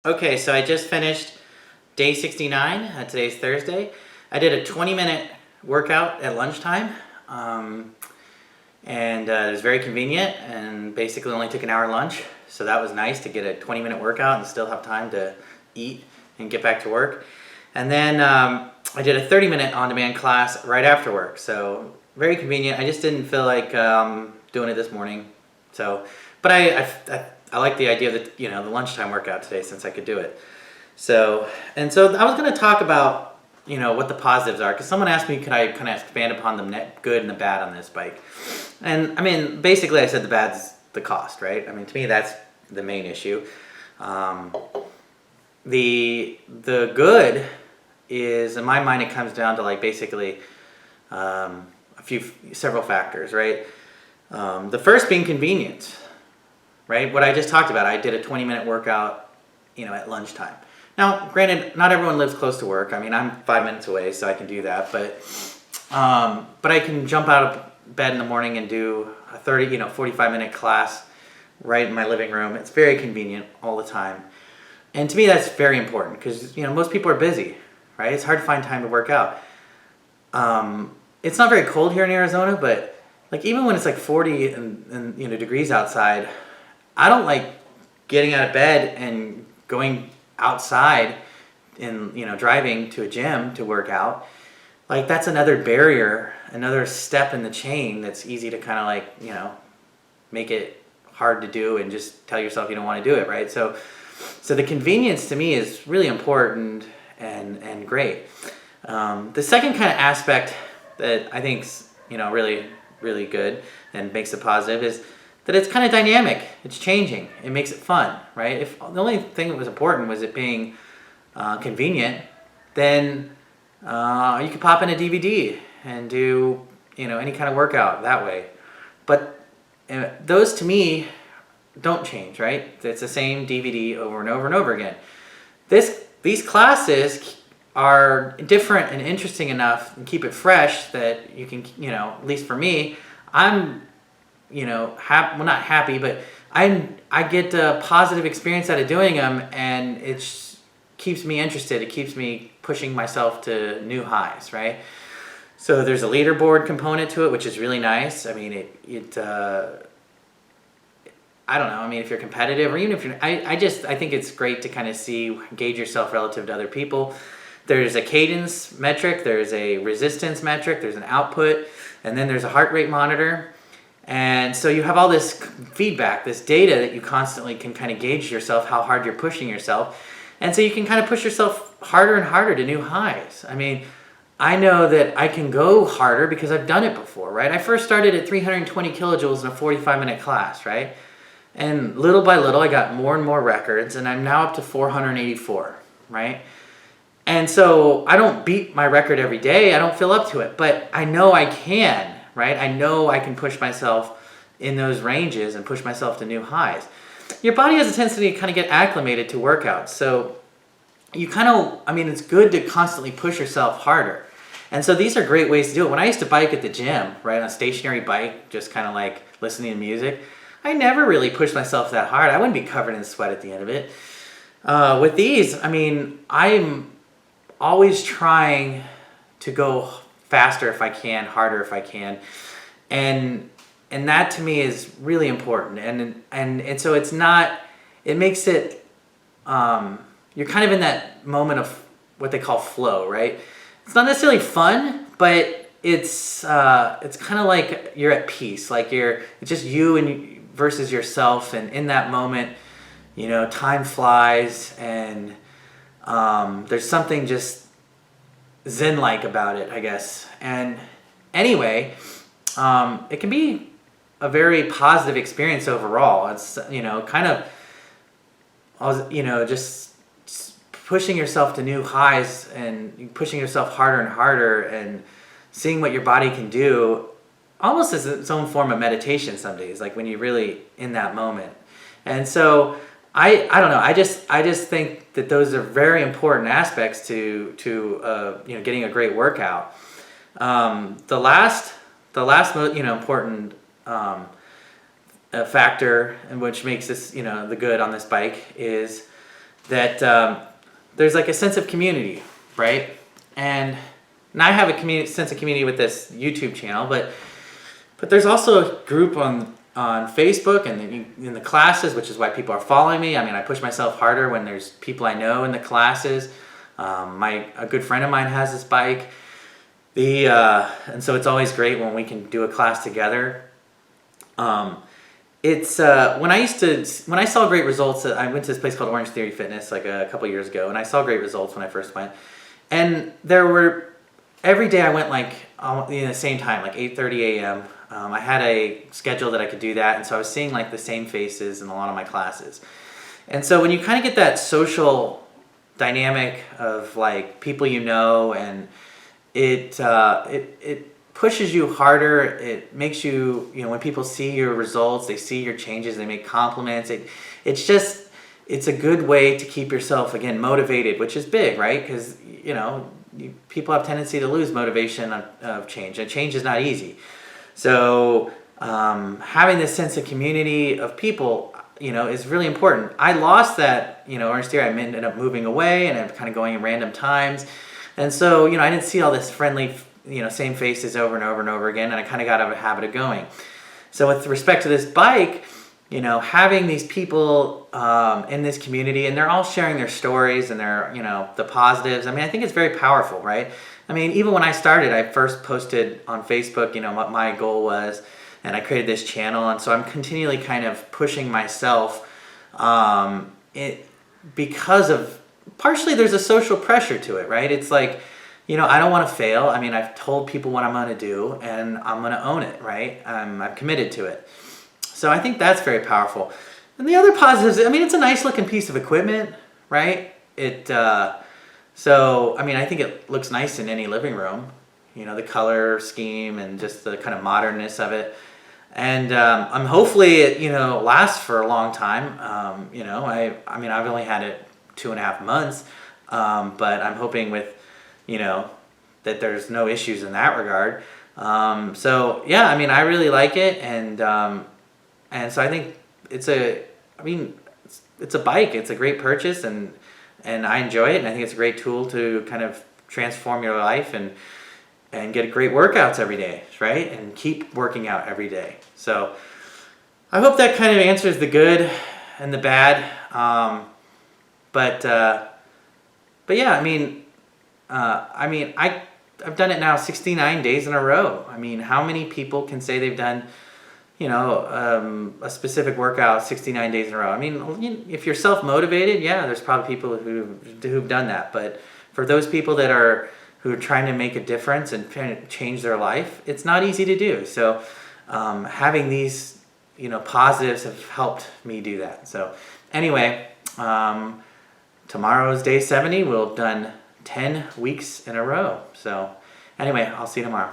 Okay, so I just finished day 69. Today's Thursday. I did a 20-minute workout at lunchtime, and it was very convenient and basically only took an hour lunch. So that was nice to get a 20-minute workout and still have time to eat and get back to work. And then I did a 30-minute on-demand class right after work. So very convenient. I just didn't feel like doing it this morning. So, but I like the idea of the lunchtime workout today since I could do it. So I was going to talk about what the positives are, because someone asked me could I kind of expand upon the good and the bad on this bike. And I mean, basically I said the bad's the cost, right? I mean, to me that's the main issue. The good is, in my mind, it comes down to basically several factors, right? The first being convenience, right? What I just talked about, I did a 20-minute workout, at lunchtime. Now, granted, not everyone lives close to work. I mean, I'm 5 minutes away, so I can do that. But I can jump out of bed in the morning and do a 45-minute class right in my living room. It's very convenient all the time. And to me, that's very important because, most people are busy, right? It's hard to find time to work out. It's not very cold here in Arizona, but even when it's 40 and degrees outside, I don't like getting out of bed and going outside and driving to a gym to work out. That's another barrier, another step in the chain that's easy to kind of make it hard to do and just tell yourself you don't want to do it, right? So the convenience to me is really important and great. The second kind of aspect that I think's really really good and makes it positive is that it's kind of dynamic. It's changing. It makes it fun, right? If the only thing that was important was it being convenient, then you could pop in a DVD and do any kind of workout that way. But those to me don't change, right? It's the same DVD over and over and over again. These classes are different and interesting enough and keep it fresh that you can, at least for me, I'm, well, not happy, but I get a positive experience out of doing them, and it keeps me interested. It keeps me pushing myself to new highs, right? So there's a leaderboard component to it, which is really nice. I mean, I don't know. I mean, if you're competitive, or even if you're, I think it's great to kind of gauge yourself relative to other people. There's a cadence metric, there's a resistance metric, there's an output, and then there's a heart rate monitor. And so you have all this feedback, this data that you constantly can kind of gauge yourself, how hard you're pushing yourself. And so you can kind of push yourself harder and harder to new highs. I mean, I know that I can go harder because I've done it before, right? I first started at 320 kilojoules in a 45-minute class, right? And little by little, I got more and more records, and I'm now up to 484, right? And so I don't beat my record every day. I don't feel up to it, but I know I can, right? I know I can push myself in those ranges and push myself to new highs. Your body has a tendency to kind of get acclimated to workouts. So it's good to constantly push yourself harder. And so these are great ways to do it. When I used to bike at the gym, right, on a stationary bike, just kind of listening to music, I never really pushed myself that hard. I wouldn't be covered in sweat at the end of it. With these, I'm always trying to go faster if I can, harder if I can, and that to me is really important. And so it's not. It makes it. You're kind of in that moment of what they call flow, right? It's not necessarily fun, but it's kind of like you're at peace. It's just you and versus yourself, and in that moment, time flies, and there's something just zen-like about it, I guess. And anyway, it can be a very positive experience overall. It's just pushing yourself to new highs and pushing yourself harder and harder and seeing what your body can do, almost as its own form of meditation some days, when you're really in that moment. And so I don't know. I just think that those are very important aspects to getting a great workout. The last important factor, and which makes this the good on this bike is that there's like a sense of community, right? And I have a sense of community with this YouTube channel, but there's also a group on Facebook and in the classes, which is why people are following me. I mean, I push myself harder when there's people I know in the classes. A good friend of mine has this bike. And so it's always great when we can do a class together. It's when I saw great results. I went to this place called Orange Theory Fitness like a couple years ago, and I saw great results when I first went. And every day I went like the same time, like 8:30 a.m. I had a schedule that I could do that, and so I was seeing like the same faces in a lot of my classes. And so when you kind of get that social dynamic of like people you know, and it pushes you harder. It makes you, when people see your results, they see your changes, they make compliments. It's a good way to keep yourself, again, motivated, which is big, right? Because, people have tendency to lose motivation of change, and change is not easy. So having this sense of community of people, is really important. I lost that, Orange Theory. I ended up moving away, and I'm kind of going in random times. And so, I didn't see all this friendly, same faces over and over and over again, and I kind of got out of a habit of going. So with respect to this bike, having these people in this community, and they're all sharing their stories and their, the positives. I mean, I think it's very powerful, right? I mean, even when I started, I first posted on Facebook, what my goal was, and I created this channel, and so I'm continually kind of pushing myself because of, partially there's a social pressure to it, right? It's like, I don't want to fail. I mean, I've told people what I'm going to do, and I'm going to own it, right? I'm committed to it. So I think that's very powerful. And the other positives, I mean, it's a nice looking piece of equipment, right? So, I mean, I think it looks nice in any living room, the color scheme and just the kind of modernness of it. And I'm hopefully it, lasts for a long time. I mean, I've only had it 2.5 months, but I'm hoping with, that there's no issues in that regard. So yeah, I mean, I really like it, and so I think it's a bike. It's a great purchase, and I enjoy it, and I think it's a great tool to kind of transform your life and get great workouts every day, right? And keep working out every day. So I hope that kind of answers the good and the bad. But yeah, I've done it now 69 days in a row. I mean, how many people can say they've done, a specific workout 69 days in a row? I mean, if you're self-motivated, yeah, there's probably people who've done that. But for those people who are trying to make a difference and trying to change their life, it's not easy to do. So having these, positives have helped me do that. So anyway, tomorrow's day 70. We'll have done 10 weeks in a row. So anyway, I'll see you tomorrow.